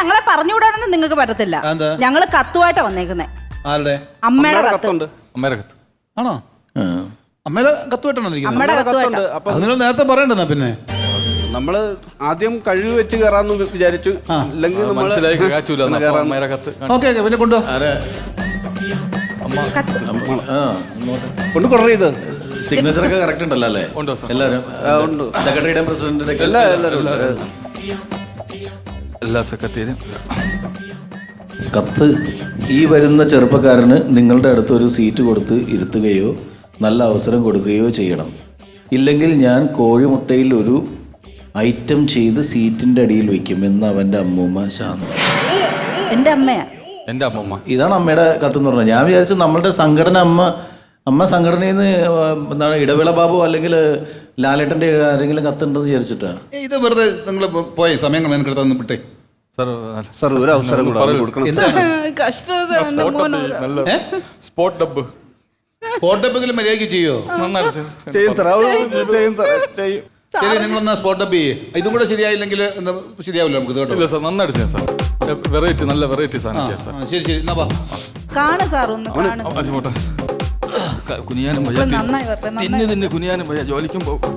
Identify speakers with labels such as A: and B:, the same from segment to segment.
A: ഞങ്ങളെ പറഞ്ഞുവിടാനൊന്നും നിങ്ങൾക്ക് പറ്റത്തില്ല. ഞങ്ങള് കത്തുമായിട്ടാ വന്നേക്കുന്നേ. അമ്മയുടെ കത്തുണ്ട്.
B: അമ്മയുടെ കത്ത്
C: ആണോ? അമ്മയുടെ കത്തുമായിട്ടാണോ?
A: അമ്മയുടെ കത്തുമായിട്ട്.
C: അത് നിങ്ങൾ നേരത്തെ പറയണ്ടെന്നാ. പിന്നെ
D: നമ്മള് ആദ്യം കഴിവ് വെച്ച് കയറാന്ന് വിചാരിച്ചു. അല്ലെങ്കിൽ
B: മനസ്സിലായി അമ്മയുടെ കത്ത്.
C: ഓക്കെ പിന്നെ കൊണ്ടോ
D: കൊണ്ട് കൊറേ ഇത്
E: സിഗ്നേച്ചർ ഒക്കെ കറക്റ്റ് ഉണ്ടല്ലോ അല്ലേ? എല്ലാവരും സെക്രട്ടറിയുടെയും പ്രസിഡന്റിന്റെ
B: എല്ലാ സെക്രട്ടറിയും
E: കത്ത്. ഈ വരുന്ന ചെറുപ്പക്കാരന് നിങ്ങളുടെ അടുത്ത് ഒരു സീറ്റ് കൊടുത്ത് ഇരുത്തുകയോ നല്ല അവസരം കൊടുക്കുകയോ ചെയ്യണം. ഇല്ലെങ്കിൽ ഞാൻ കോഴിമുട്ടയിൽ ഒരു ഐറ്റം ചെയ്ത് സീറ്റിന്റെ അടിയിൽ വെക്കും എന്ന് അവന്റെ അമ്മൂമ്മ ശാന്ത.
A: എന്റെ അമ്മയാ.
B: എന്റെ അമ്മമ്മ.
E: ഇതാണ് അമ്മയുടെ കത്ത് എന്ന് പറഞ്ഞത്. ഞാൻ വിചാരിച്ചു നമ്മളുടെ സംഘടന അമ്മ സംഘടനയിൽ നിന്ന് എന്താണ് ഇടവേള ബാബു അല്ലെങ്കിൽ ലാലേട്ടന്റെ ആരെങ്കിലും കത്തുണ്ടെന്ന് വിചാരിച്ചിട്ടാ.
C: ഇത് വെറുതെ നിങ്ങൾ പോയി സമയങ്ങൾ മെനക്കെടുത്താന്ന് വിട്ടേ.
D: സാർ ഒരു അവസരം കൊടുക്കണം.
B: സ്പോട്ട് ഡബ്
C: സ്പോട്ടെങ്കിലും മര്യാദയ്ക്ക് ചെയ്യോ? ശരി, നിങ്ങളൊന്നാ സ്പോട്ട് ഡബ് ചെയ്യേ. ഇതും കൂടെ ശരിയായില്ലെങ്കിൽ ശരിയാവില്ല നമുക്ക് കേട്ടോ.
B: ഇല്ല സാർ, നന്നായിട്ട് ചെയ്യാം സാർ. വെറൈറ്റി, നല്ല വെറൈറ്റി സാധനം ചെയ്യാം സാർ.
C: ശരി ശരി, എന്നാ
A: കാണു സാർ ഒന്ന് കാണു.
B: കുനിയാനും വയ്യ, തിന്ന് കുനിയാനും വയ്യ, ജോലിക്കും പോകും.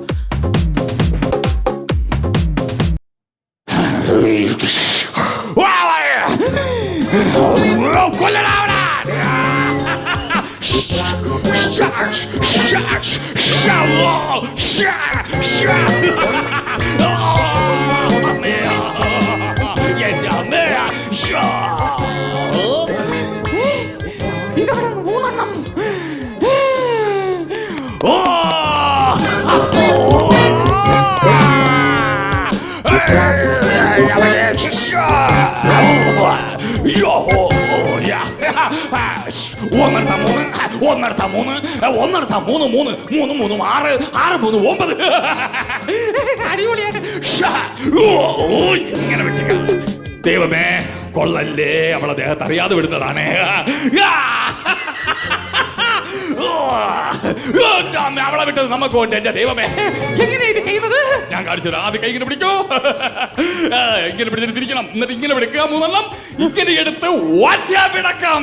F: ദൈവമേ കൊള്ളല്ലേ, അവളെ ദേഹത്ത് അറിയാതെ വിടുന്നതാണ്. അവളെ വിട്ടത് നമുക്ക് കൊണ്ട്. എന്റെ ദൈവമേ, എങ്ങനെ ഇത് ചെയ്യുന്നത്? ഞാൻ കാണിച്ചത്. ആദ്യം കൈ ഇങ്ങനെ പിടിക്കൂ, ഇങ്ങനെ പിടിച്ചിട്ട് തിരിക്കണം, എന്നിട്ട് ഇങ്ങനെ പിടിക്കുക. മൂന്നെണ്ണം ഇങ്ങനെ എടുത്ത് ഒറ്റ പിടക്കം.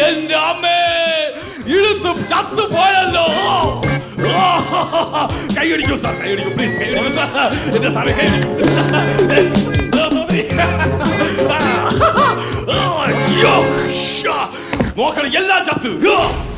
F: എന്റെ അമ്മേ, ഇഴുത്ത് ചത്തുപോയല്ലോ. കൈയടിക്കൂ സാർ, കൈയടിക്കൂ പ്ലീസ്, കൈയടിക്കൂ സാർ. എന്റെ സാറേ കൈയടിക്കൂ. നോക്കണം, എല്ലാം ചത്ത്.